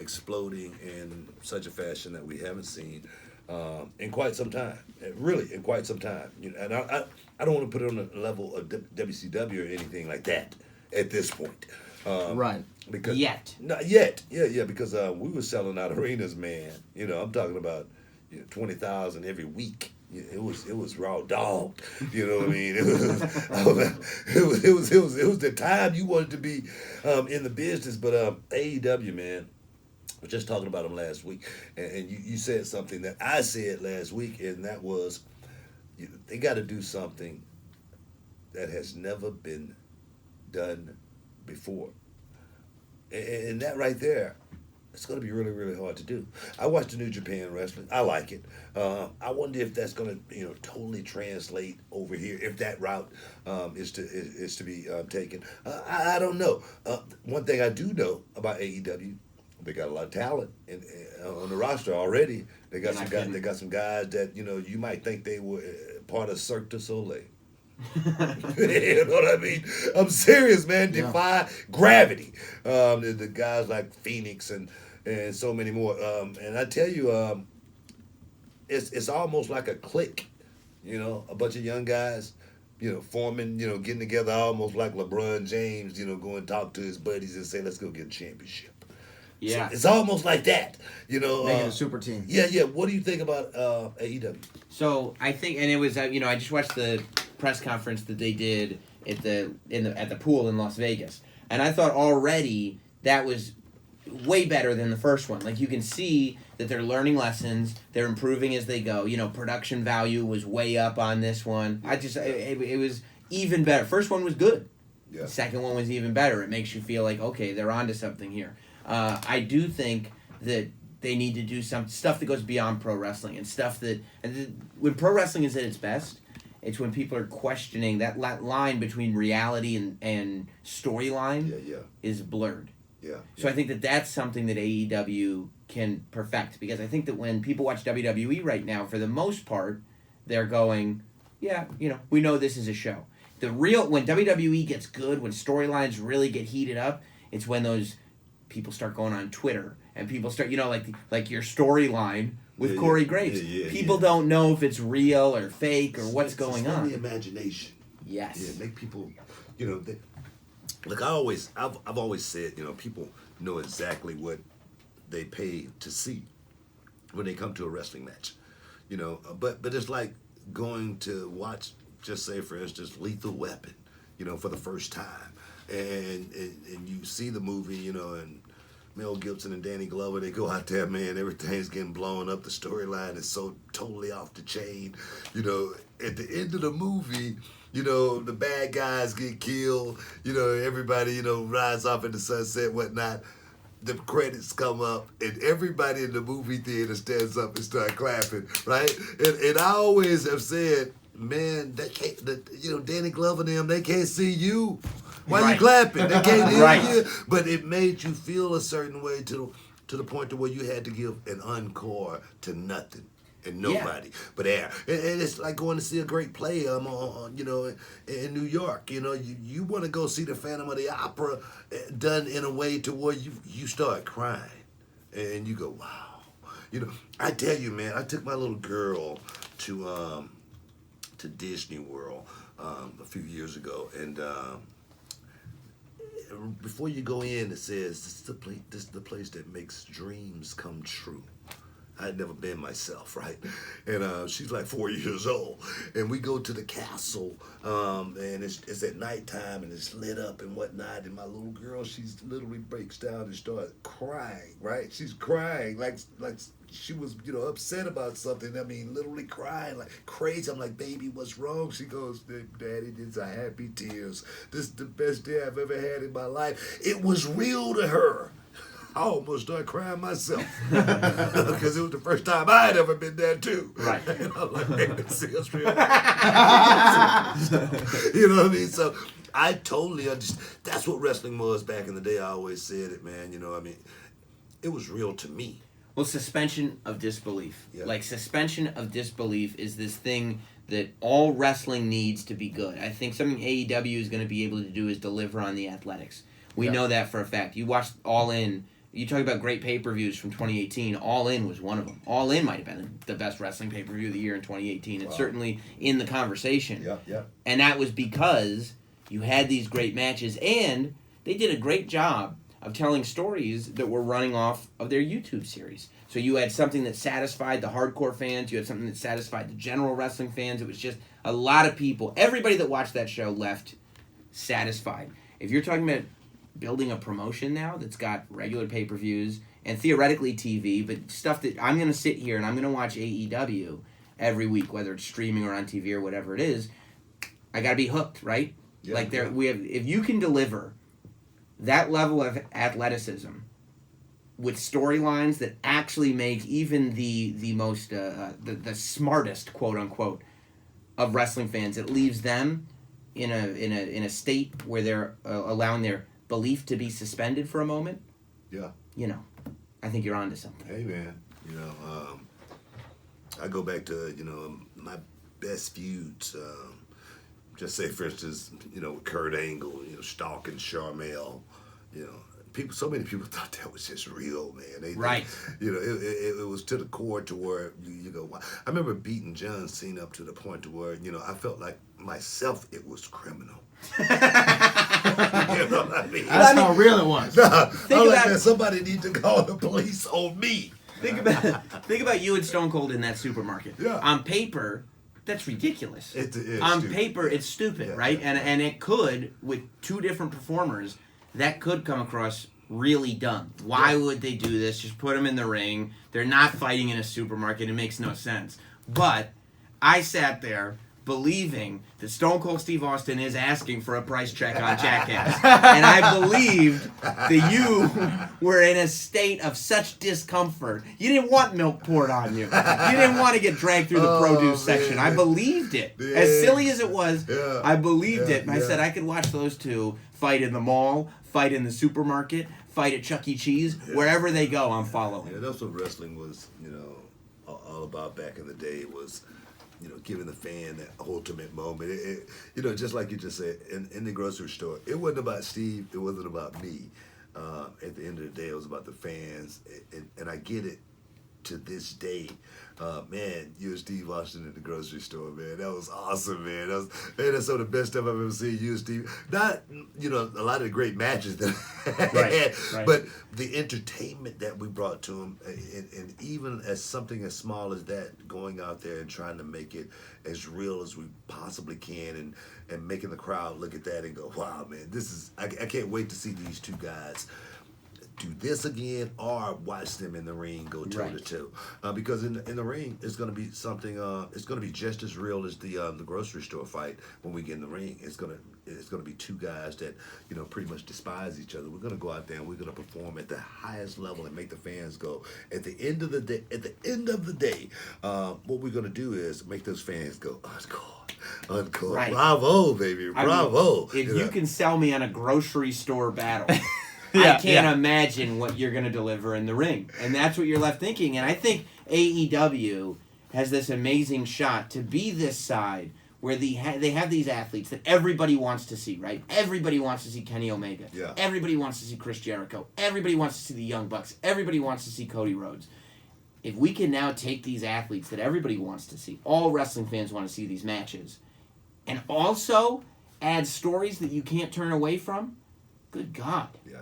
exploding in such a fashion that we haven't seen in quite some time. Really, in quite some time. And I don't want to put it on the level of WCW or anything like that at this point. Right. Because Yet. Not yet. Yeah, because we were selling out arenas, man. I'm talking about 20,000 every week. It was raw dog. You know what I mean? It was the time you wanted to be in the business. But AEW, man, I was just talking about them last week, and you said something that I said last week, and that was they got to do something that has never been done before, and that right there. It's going to be really, really hard to do. I watch the New Japan Wrestling. I like it. I wonder if that's going to, totally translate over here. If that route is to be taken, I don't know. One thing I do know about AEW, they got a lot of talent on the roster already. They got some guys. They got some guys that you might think they were part of Cirque du Soleil. You know what I mean? I'm serious, man. Defy gravity. The guys like Phoenix and so many more. And I tell you, it's almost like a clique. A bunch of young guys, forming, getting together almost like LeBron James. Go and talk to his buddies and say, "Let's go get a championship." Yeah, so it's almost like that. Making a super team. Yeah. What do you think about AEW? So I think, and it was I just watched the press conference that they did at the pool in Las Vegas, and I thought already that was way better than the first one. Like, you can see that they're learning lessons, they're improving as they go. Production value was way up on this one. It was even better. First one was good. Yeah. Second one was even better. It makes you feel like, okay, they're onto something here. I do think that they need to do some stuff that goes beyond pro wrestling and stuff when pro wrestling is at its best, it's when people are questioning that line between reality and storyline is blurred. Yeah. So I think that's something that AEW can perfect, because I think that when people watch WWE right now, for the most part, they're going, we know this is a show. When WWE gets good, when storylines really get heated up, it's when those people start going on Twitter and people start, like your storyline with Corey Graves. People don't know if it's real or fake or what's going on. The imagination. Yes. Yeah, make people, look, I've always said, people know exactly what they pay to see when they come to a wrestling match, but it's like going to watch, just say for instance, Lethal Weapon, for the first time, and you see the movie, and Mel Gibson and Danny Glover, they go out there, man, everything's getting blown up. The storyline is so totally off the chain. At the end of the movie, the bad guys get killed. Everybody, rides off in the sunset, whatnot. The credits come up, and everybody in the movie theater stands up and start clapping, right? And I always have said, man, Danny Glover and them, they can't see you. Why you clapping? They can't hear you. But it made you feel a certain way to the point to where you had to give an encore to nothing and nobody but air. And it's like going to see a great play, in New York. You want to go see the Phantom of the Opera done in a way to where you start crying and you go, wow. I tell you, man, I took my little girl to Disney World a few years ago, and before you go in, it says, this is the place that makes dreams come true. I had never been myself, right? And she's like 4 years old. And we go to the castle, and it's at nighttime, and it's lit up and whatnot. And my little girl, she's literally breaks down and starts crying, right? She's crying like she was, upset about something. I mean, literally crying like crazy. I'm like, baby, what's wrong? She goes, Daddy, these are happy tears. This is the best day I've ever had in my life. It was real to her. I almost started crying myself because it was the first time I had ever been there too. Right. And I'm like, man, this is real. You know what I mean? So I totally understand. That's what wrestling was back in the day. I always said it, man. It was real to me. Well, suspension of disbelief. Yeah. Like, suspension of disbelief is this thing that all wrestling needs to be good. I think something AEW is going to be able to do is deliver on the athletics. We know that for a fact. You watched All In, You talk about great pay-per-views from 2018. All In was one of them. All In might have been the best wrestling pay-per-view of the year in 2018. It's certainly in the conversation. Yep. And that was because you had these great matches, and they did a great job of telling stories that were running off of their YouTube series. So you had something that satisfied the hardcore fans. You had something that satisfied the general wrestling fans. It was just a lot of people. Everybody that watched that show left satisfied. If you're talking about building a promotion now that's got regular pay-per-views and theoretically TV, but stuff that I'm going to sit here and I'm going to watch AEW every week, whether it's streaming or on TV or whatever it is, I got to be hooked, right? Yeah, like we have, if you can deliver that level of athleticism with storylines that actually make even the most the smartest, quote unquote, of wrestling fans, it leaves them in a state where they're allowing their belief to be suspended for a moment. Yeah. I think you're onto something. Hey, man. I go back to, my best feuds. Just say, for instance, Kurt Angle, stalking Charmel. So many people thought that was just real, man. Right. It was to the core to where you go, wow. I remember beating John Cena up to the point to where, I felt like myself, it was criminal. You know what I mean? That's how real it was. Nah, I'm like, man, somebody need to call the police on me. Think about you and Stone Cold in that supermarket. Yeah. On paper, that's ridiculous. It's on stupid. paper, it's stupid, Yeah, right? yeah. And it could, with two different performers, that could come across really dumb. Why would they do this? Just put them in the ring. They're not fighting in a supermarket. It makes no sense. But I sat there believing that Stone Cold Steve Austin is asking for a price check on Jackass. And I believed that you were in a state of such discomfort. You didn't want milk poured on you. You didn't want to get dragged through the produce section. I believed it. Yeah. As silly as it was, Yeah. I believed it. And I Yeah. said I could watch those two fight in the mall, fight in the supermarket, fight at Chuck E. Cheese. Wherever they go, I'm following. Yeah, that's what wrestling was, all about back in the day was, giving the fan that ultimate moment. Just like you just said, in the grocery store, it wasn't about Steve, it wasn't about me. At the end of the day, it was about the fans, and I get it to this day. Man, you and Steve Austin in the grocery store, man. That was awesome, man. That's some of the best stuff I've ever seen. You and Steve. Not, a lot of the great matches that Right. but the entertainment that we brought to him, and even as something as small as that, going out there and trying to make it as real as we possibly can, and making the crowd look at that and go, wow, man, I can't wait to see these two guys do this again, or watch them in the ring go toe to toe. Because in the ring, it's going to be something. It's going to be just as real as the grocery store fight when we get in the ring. It's going to be two guys that pretty much despise each other. We're going to go out there and we're going to perform at the highest level and make the fans go. At the end of the day, what we're going to do is make those fans go, encore, Right. bravo, baby, bravo. If you can sell me on a grocery store battle, Yeah, I can't imagine what you're going to deliver in the ring. And that's what you're left thinking. And I think AEW has this amazing shot to be this side where they have these athletes that everybody wants to see, right? Everybody wants to see Kenny Omega. Yeah. Everybody wants to see Chris Jericho. Everybody wants to see the Young Bucks. Everybody wants to see Cody Rhodes. If we can now take these athletes that everybody wants to see, all wrestling fans want to see these matches, and also add stories that you can't turn away from, good God. Yeah.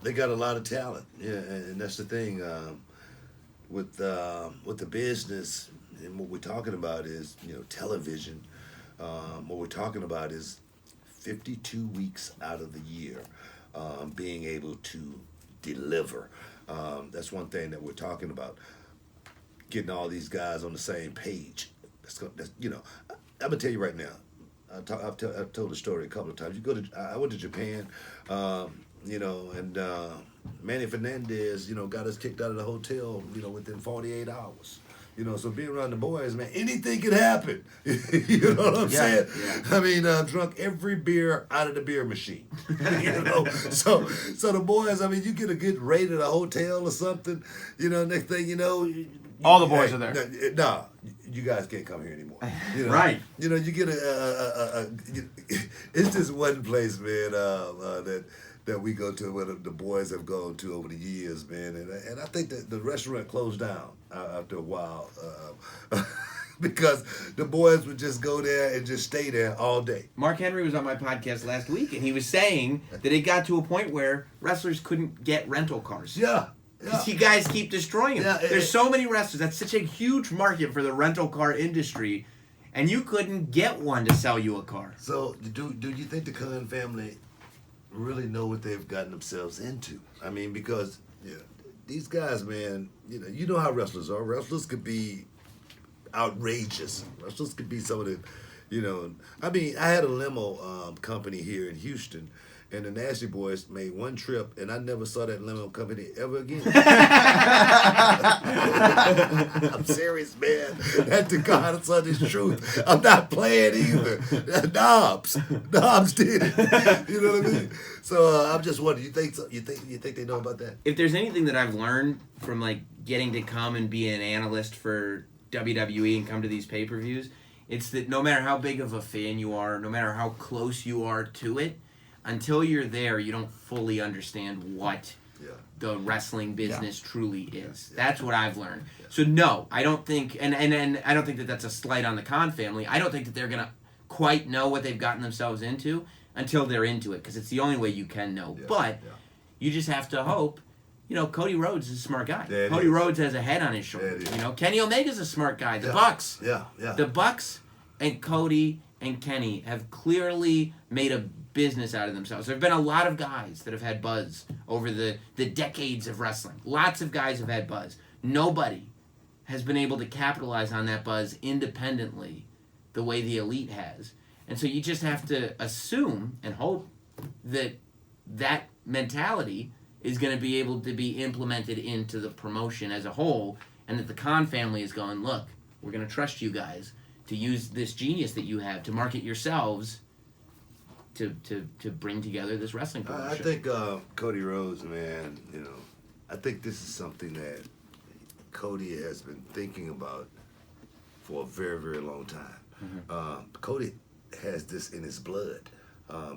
They got a lot of talent. Yeah, and that's the thing. With the business, and what we're talking about is, television. What we're talking about is 52 weeks out of the year, being able to deliver. That's one thing that we're talking about. Getting all these guys on the same page. I'm gonna tell you right now. I've told the story a couple of times. I went to Japan, and Manny Fernandez, got us kicked out of the hotel, within 48 hours. So being around the boys, man, anything could happen. You know what I'm saying? Yeah. I mean, drunk every beer out of the beer machine. So the boys, I mean, you get a good rate at a hotel or something, next thing you know, All the boys are there. Nah, you guys can't come here anymore. Right. You get it's just one place, man, that we go to, where the boys have gone to over the years, man. And I think that the restaurant closed down after a while because the boys would just go there and just stay there all day. Mark Henry was on my podcast last week, and he was saying that it got to a point where wrestlers couldn't get rental cars. Yeah. Because you guys keep destroying them. Yeah, There's so many wrestlers. That's such a huge market for the rental car industry, and you couldn't get one to sell you a car. So do you think the Khan family really know what they've gotten themselves into? I mean, because these guys, man, you know how wrestlers are. Wrestlers could be outrageous. Wrestlers could be some of the, I mean, I had a limo company here in Houston, and the Nasty Boys made one trip, and I never saw that limo company ever again. I'm serious, man. That's the God of Sunday's truth. I'm not playing either. Knobs did it. You know what I mean? So I'm just wondering. You think they know about that? If there's anything that I've learned from like getting to come and be an analyst for WWE and come to these pay-per-views, it's that no matter how big of a fan you are, no matter how close you are to it, until you're there, you don't fully understand what the wrestling business truly is. That's what I've learned. So no, I don't think, and I don't think that that's a slight on the Khan family. I don't think that they're gonna quite know what they've gotten themselves into until they're into it, because it's the only way you can know. But you just have to hope. Cody Rhodes is a smart guy. Cody Rhodes has a head on his shoulders. Kenny Omega's a smart guy. The Bucks. The Bucks and Cody and Kenny have clearly made a business out of themselves. There have been a lot of guys that have had buzz over the decades of wrestling. Lots of guys have had buzz. Nobody has been able to capitalize on that buzz independently the way the Elite has. And so you just have to assume and hope that that mentality is going to be able to be implemented into the promotion as a whole, and that the Khan family is going, look, we're going to trust you guys to use this genius that you have to market yourselves to bring together this wrestling promotion. I think Cody Rhodes, man, I think this is something that Cody has been thinking about for a very, very long time. Mm-hmm. Cody has this in his blood,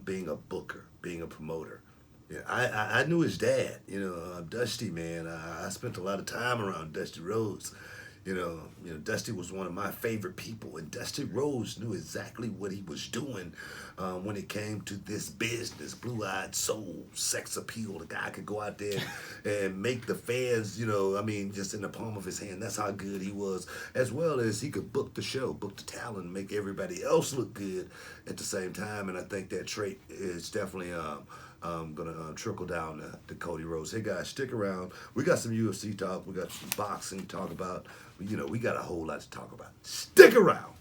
being a booker, being a promoter. I knew his dad, Dusty, man. I spent a lot of time around Dusty Rhodes. Dusty was one of my favorite people, and Dusty Rhodes knew exactly what he was doing when it came to this business. Blue-eyed soul, sex appeal. The guy could go out there and make the fans, just in the palm of his hand. That's how good he was, as well as he could book the show, book the talent, make everybody else look good at the same time. And I think that trait is definitely going to trickle down to Cody Rhodes. Hey, guys, stick around. We got some UFC talk. We got some boxing to talk about. We got a whole lot to talk about. Stick around.